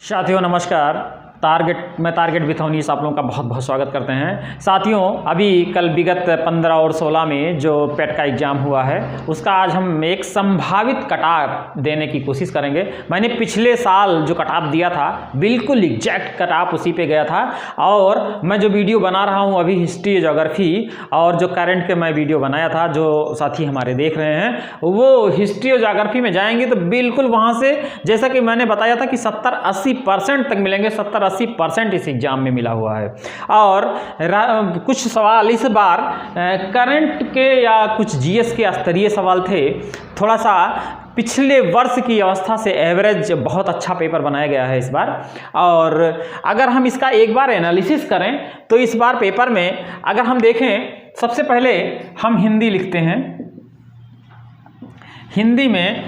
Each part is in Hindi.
साथियों नमस्कार। मैं टारगेट विथ अवनीश आप लोगों का बहुत बहुत स्वागत करते हैं। साथियों अभी कल विगत 15 और 16 में जो पेट का एग्ज़ाम हुआ है उसका आज हम एक संभावित कट-ऑफ देने की कोशिश करेंगे। मैंने पिछले साल जो कट-ऑफ दिया था बिल्कुल एग्जैक्ट कट-ऑफ उसी पे गया था, और मैं जो वीडियो बना रहा हूँ अभी हिस्ट्री ज्योग्राफी और जो करंट के मैं वीडियो बनाया था, जो साथी हमारे देख रहे हैं वो हिस्ट्री और ज्योग्राफी में जाएंगे तो बिल्कुल वहाँ से जैसा कि मैंने बताया था कि 70-80% तक मिलेंगे। 70-80% इस एग्जाम में मिला हुआ है। और कुछ सवाल इस बार करंट के या कुछ जीएस के स्तरीय सवाल थे। थोड़ा सा पिछले वर्ष की अवस्था से एवरेज बहुत अच्छा पेपर बनाया गया है इस बार। और अगर हम इसका एक बार एनालिसिस करें तो इस बार पेपर में अगर हम देखें, सबसे पहले हम हिंदी लिखते हैं। हिंदी में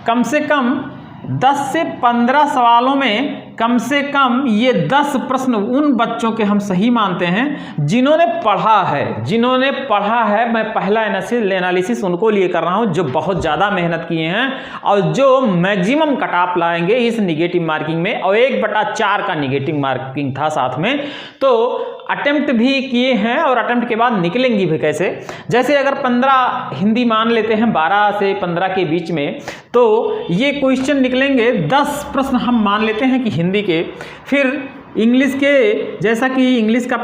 कम से कम 10 से 15 सवालों में कम से कम ये 10 प्रश्न उन बच्चों के हम सही मानते हैं जिन्होंने पढ़ा है। मैं पहला एनालिसिस उनको लिए कर रहा हूं जो बहुत ज़्यादा मेहनत किए हैं और जो मैक्सिमम कट ऑफ लाएंगे इस निगेटिव मार्किंग में। और 1/4 का निगेटिव मार्किंग था साथ में, तो अटेम्प्ट भी किए हैं और अटेम्प्ट के बाद निकलेंगी भी कैसे। जैसे अगर 15 हिंदी मान लेते हैं 12 से 15 के बीच में, तो ये क्वेश्चन निकलेंगे 10 प्रश्न हम मान लेते हैं कि हिंदी के। फिर इंग्लिश के, जैसा कि इंग्लिश का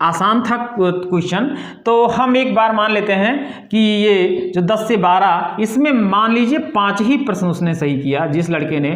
आसान था क्वेश्चन, तो हम एक बार मान लेते हैं कि ये जो 10 से 12 इसमें मान लीजिए 5 ही प्रश्न उसने सही किया जिस लड़के ने।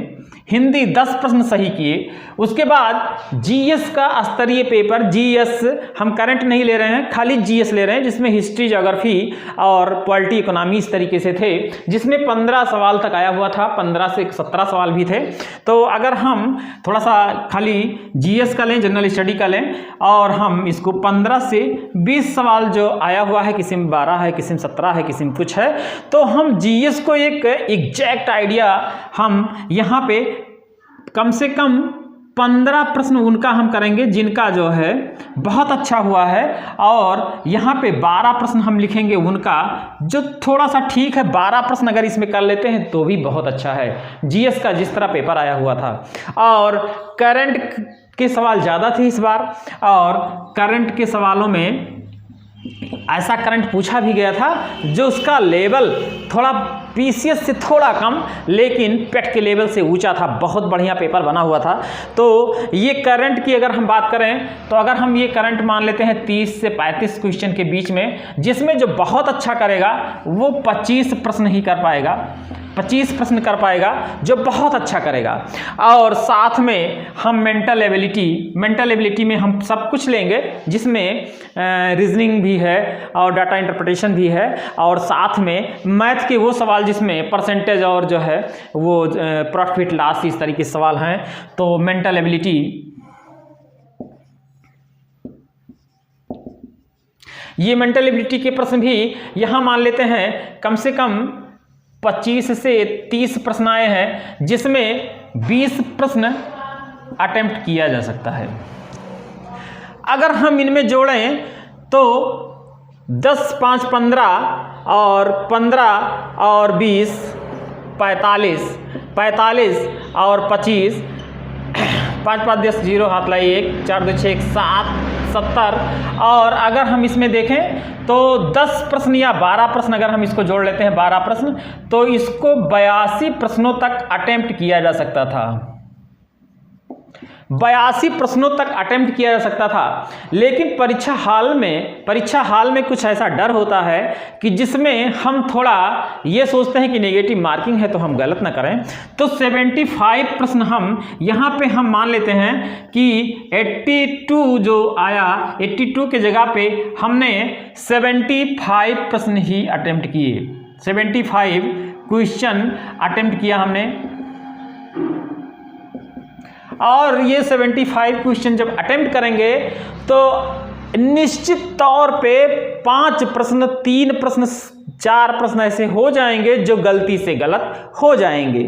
हिंदी 10 प्रश्न सही किए। उसके बाद जीएस का स्तरीय पेपर, जीएस हम करंट नहीं ले रहे हैं, खाली जीएस ले रहे हैं, जिसमें हिस्ट्री ज्योग्राफी और पॉलिटी इकोनॉमी इस तरीके से थे, जिसमें 15 सवाल तक आया हुआ था। 15 से 17 सवाल भी थे। तो अगर हम थोड़ा सा खाली जीएस का लें, जनरल स्टडी का लें, और हम इसको 15 से 20 सवाल जो आया हुआ है, किसी में 12 है, किसी में 17 है, किसी में कुछ है, तो हम जीएस को एक एग्जैक्ट आइडिया हम यहाँ पे कम से कम 15 प्रश्न उनका हम करेंगे जिनका जो है बहुत अच्छा हुआ है, और यहाँ पे 12 प्रश्न हम लिखेंगे उनका जो थोड़ा सा ठीक है। 12 प्रश्न अगर इसमें कर लेते हैं तो भी बहुत अच्छा है, जीएस का जिस तरह पेपर आया हुआ था। और करंट के सवाल ज़्यादा थे इस बार, और करंट के सवालों में ऐसा करंट पूछा भी गया था जो उसका लेवल थोड़ा पीसीएस से थोड़ा कम लेकिन पेट के लेवल से ऊंचा था। बहुत बढ़िया पेपर बना हुआ था। तो ये करंट की अगर हम बात करें तो अगर हम ये करंट मान लेते हैं 30 से 35 क्वेश्चन के बीच में, जिसमें जो बहुत अच्छा करेगा वो 25 प्रश्न ही कर पाएगा, 25 प्रश्न कर पाएगा जो बहुत अच्छा करेगा। और साथ में हम मेंटल एबिलिटी में हम सब कुछ लेंगे, जिसमें रीजनिंग भी है और डाटा इंटरप्रिटेशन भी है, और साथ में मैथ के वो सवाल जिसमें परसेंटेज और जो है वो प्रॉफिट लॉस इस तरीके के सवाल हैं। तो मेंटल एबिलिटी, ये मेंटल एबिलिटी के प्रश्न भी यहाँ मान लेते हैं कम से कम 25 से 30 प्रश्न आए हैं, जिसमें 20 प्रश्न अटेम्प्ट किया जा सकता है। अगर हम इनमें जोड़ें तो 10, 5, 15 और 15 और 20 45 और 25, 5, 5, 10, 0 हाथ लाई 1, 4, 2, 6, 7, 70। और अगर हम इसमें देखें तो 10 प्रश्न या 12 प्रश्न अगर हम इसको जोड़ लेते हैं 12 प्रश्न, तो इसको 82 प्रश्नों तक अटेम्प्ट किया जा सकता था। 82 प्रश्नों तक अटेम्प्ट किया जा सकता था। लेकिन परीक्षा हाल में कुछ ऐसा डर होता है कि जिसमें हम थोड़ा ये सोचते हैं कि नेगेटिव मार्किंग है तो हम गलत ना करें। तो 75 प्रश्न हम यहाँ पे हम मान लेते हैं कि 82 जो आया, 82 के जगह पे हमने 75 प्रश्न ही अटेम्प्ट किए। 75 क्वेश्चन अटेम्प्ट किया हमने, और ये 75 क्वेश्चन जब अटेम्प्ट करेंगे तो निश्चित तौर पे 5 प्रश्न, 3 प्रश्न, 4 प्रश्न ऐसे हो जाएंगे जो गलती से गलत हो जाएंगे।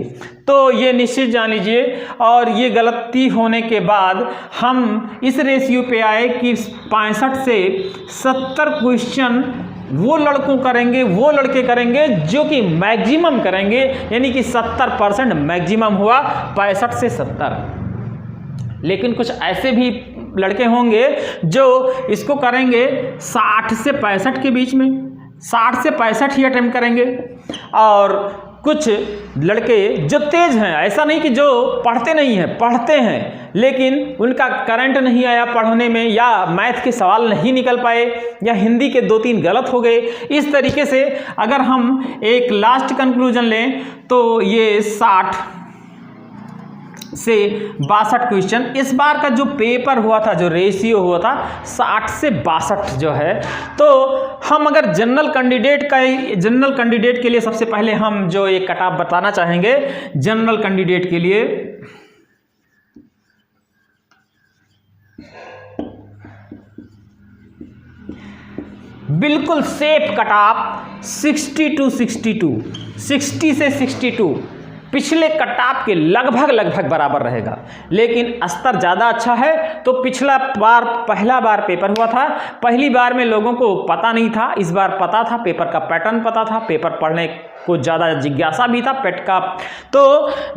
तो ये निश्चित जान लीजिए। और ये गलती होने के बाद हम इस रेशियो पे आए कि 65 से 70 क्वेश्चन वो लड़के करेंगे जो कि मैक्सिमम करेंगे, यानी कि 70% मैक्सिमम हुआ 65 से 70। लेकिन कुछ ऐसे भी लड़के होंगे जो इसको करेंगे 60 से 65 के बीच में, 60 से 65 ही अटेम्प्ट करेंगे। और कुछ लड़के जो तेज हैं, ऐसा नहीं कि जो पढ़ते नहीं हैं, पढ़ते हैं लेकिन उनका करंट नहीं आया पढ़ने में, या मैथ के सवाल नहीं निकल पाए, या हिंदी के 2-3 गलत हो गए। इस तरीके से अगर हम एक लास्ट कंक्लूजन लें तो ये 60 से 62 क्वेश्चन, इस बार का जो पेपर हुआ था, जो रेशियो हुआ था 60 से 62 जो है। तो हम अगर जनरल कैंडिडेट के लिए सबसे पहले हम जो एक कट ऑफ बताना चाहेंगे जनरल कैंडिडेट के लिए, बिल्कुल सेफ कट ऑफ 60 से 62 पिछले कट ऑफ के लगभग बराबर रहेगा। लेकिन स्तर ज़्यादा अच्छा है तो पहला बार पेपर हुआ था, पहली बार में लोगों को पता नहीं था, इस बार पता था, पेपर का पैटर्न पता था, पेपर पढ़ने को ज़्यादा जिज्ञासा भी था पेट का। तो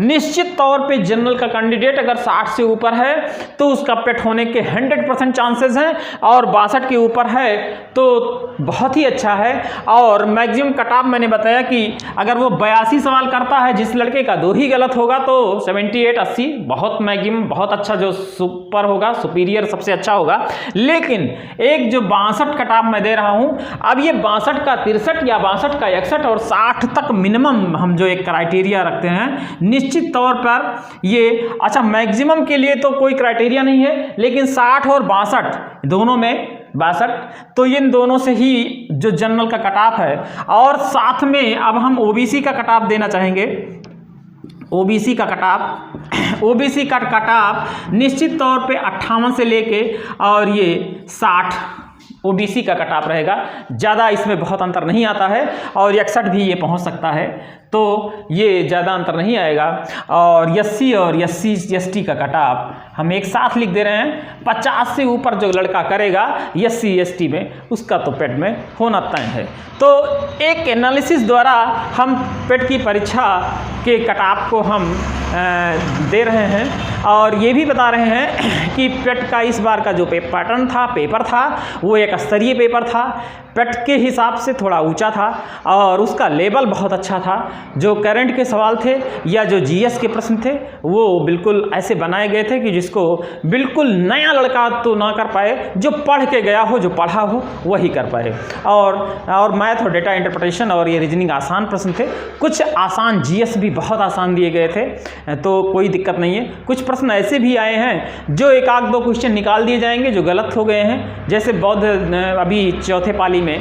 निश्चित तौर पे जनरल का कैंडिडेट अगर 60 से ऊपर है तो उसका पेट होने के 100% चांसेस हैं, और 62 के ऊपर है तो बहुत ही अच्छा है। और मैक्सिमम कट ऑफ मैंने बताया कि अगर वो 82 सवाल करता है, जिस लड़के का 2 ही गलत होगा, तो 78-80 बहुत मैक्सिमम, बहुत अच्छा, जो सुपर होगा, सुपीरियर सबसे अच्छा होगा। लेकिन एक जो 62 कट ऑफ मैं दे रहा हूं, अब ये 62 का 63 या 62 का 61 और 60 तक मिनिमम हम जो एक क्राइटेरिया रखते हैं, निश्चित तौर पर ये अच्छा मैक्सिमम के लिए तो कोई क्राइटेरिया नहीं है, लेकिन 60 और 62 दोनों में 62, तो इन दोनों से ही जो जनरल का कट ऑफ है। और साथ में अब हम ओबीसी का कट ऑफ देना चाहेंगे। ओबीसी का कट ऑफ निश्चित तौर पे 58 से लेके और ये 60 ओबीसी का कट ऑफ रहेगा। ज़्यादा इसमें बहुत अंतर नहीं आता है, और 61 भी ये पहुंच सकता है, तो ये ज़्यादा अंतर नहीं आएगा। और एससी और एसटी का कट ऑफ हम एक साथ लिख दे रहे हैं। 50 से ऊपर जो लड़का करेगा एससी एसटी में, उसका तो पेट में होना तय है। तो एक एनालिसिस द्वारा हम पेट की परीक्षा के कट ऑफ को हम दे रहे हैं, और ये भी बता रहे हैं कि पेट का इस बार का जो पैटर्न था, पेपर था, वो एक स्तरीय पेपर था, पेट के हिसाब से थोड़ा ऊंचा था, और उसका लेवल बहुत अच्छा था। जो करंट के सवाल थे या जो जीएस के प्रश्न थे, वो बिल्कुल ऐसे बनाए गए थे कि जिसको बिल्कुल नया लड़का तो ना कर पाए, जो पढ़ के गया हो, जो पढ़ा हो, वही कर पाए। और मैथ और डेटा इंटरप्रिटेशन और ये रीजनिंग आसान प्रश्न थे। कुछ आसान, जीएस भी बहुत आसान दिए गए थे, तो कोई दिक्कत नहीं है। कुछ प्रश्न ऐसे भी आए हैं जो 1-2 क्वेश्चन निकाल दिए जाएंगे जो गलत हो गए हैं। जैसे बौद्ध अभी चौथे पाली में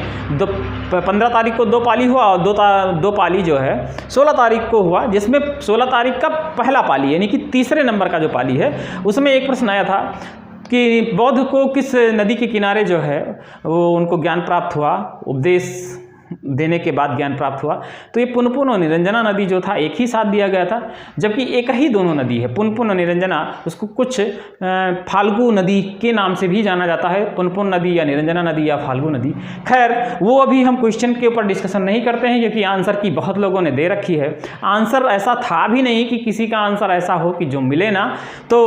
15 तारीख को 2 पाली हुआ, और 2 पाली जो है 16 तारीख को हुआ, जिसमें 16 तारीख का पहला पाली यानी कि तीसरे नंबर का जो पाली है, उसमें एक प्रश्न आया था कि बौद्ध को किस नदी के किनारे जो है वो उनको ज्ञान प्राप्त हुआ, उपदेश देने के बाद ज्ञान प्राप्त हुआ। तो ये पुनपुन और निरंजना नदी जो था एक ही साथ दिया गया था, जबकि एक ही दोनों नदी है, पुनपुन और निरंजना। उसको कुछ फाल्गु नदी के नाम से भी जाना जाता है, पुनपुन नदी या निरंजना नदी या फाल्गु नदी। खैर, वो अभी हम क्वेश्चन के ऊपर डिस्कशन नहीं करते हैं, क्योंकि आंसर की बहुत लोगों ने दे रखी है। आंसर ऐसा था भी नहीं कि किसी का आंसर ऐसा हो कि जो मिले ना। तो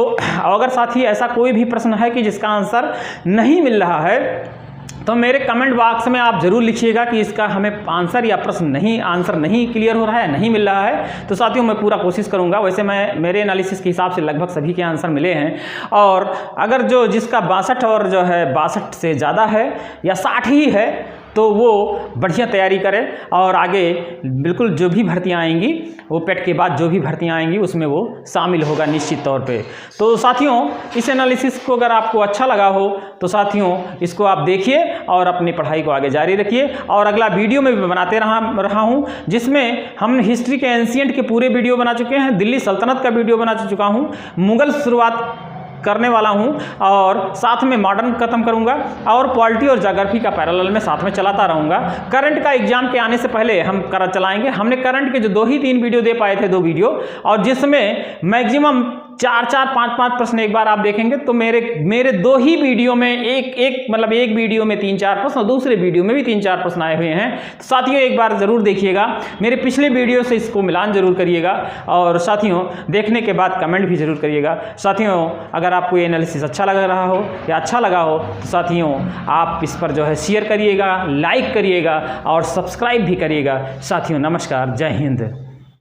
अगर साथी ऐसा कोई भी प्रश्न है कि जिसका आंसर नहीं मिल रहा है, तो मेरे कमेंट बॉक्स में आप ज़रूर लिखिएगा कि इसका हमें आंसर या प्रश्न आंसर नहीं क्लियर हो रहा है, नहीं मिल रहा है। तो साथियों, मैं पूरा कोशिश करूंगा। वैसे मेरे एनालिसिस के हिसाब से लगभग सभी के आंसर मिले हैं, और अगर जिसका 62 और जो है 62 से ज़्यादा है या 60 ही है, तो वो बढ़िया तैयारी करे, और आगे बिल्कुल जो भी भर्तियाँ आएंगी, वो पेट के बाद जो भी भर्तियाँ आएंगी उसमें वो शामिल होगा निश्चित तौर पे। तो साथियों, इस एनालिसिस को अगर आपको अच्छा लगा हो तो साथियों इसको आप देखिए और अपनी पढ़ाई को आगे जारी रखिए। और अगला वीडियो में भी बनाते रहा हूँ, जिसमें हम हिस्ट्री के एंशिएंट के पूरे वीडियो बना चुके हैं, दिल्ली सल्तनत का वीडियो बना चुका हूँ, मुगल शुरुआत करने वाला हूं, और साथ में मॉडर्न खत्म करूंगा, और पॉलिटी और ज्योग्राफी का पैरेलल में साथ में चलाता रहूंगा। करंट का एग्जाम के आने से पहले हम चलाएंगे। हमने करंट के जो 2 ही 3 वीडियो दे पाए थे, 2 वीडियो, और जिसमें मैक्सिमम 4-4 5-5 प्रश्न एक बार आप देखेंगे तो मेरे 2 ही वीडियो में मतलब एक वीडियो में 3-4 प्रश्न और दूसरे वीडियो में भी 3-4 प्रश्न आए हुए हैं। तो साथियों एक बार ज़रूर देखिएगा, मेरे पिछले वीडियो से इसको मिलान ज़रूर करिएगा और साथियों देखने के बाद कमेंट भी ज़रूर करिएगा। साथियों अगर आपको ये एनालिसिस अच्छा लग रहा हो या अच्छा लगा हो तो साथियों आप इस पर जो है शेयर करिएगा, लाइक करिएगा और सब्सक्राइब भी करिएगा। साथियों नमस्कार, जय हिंद।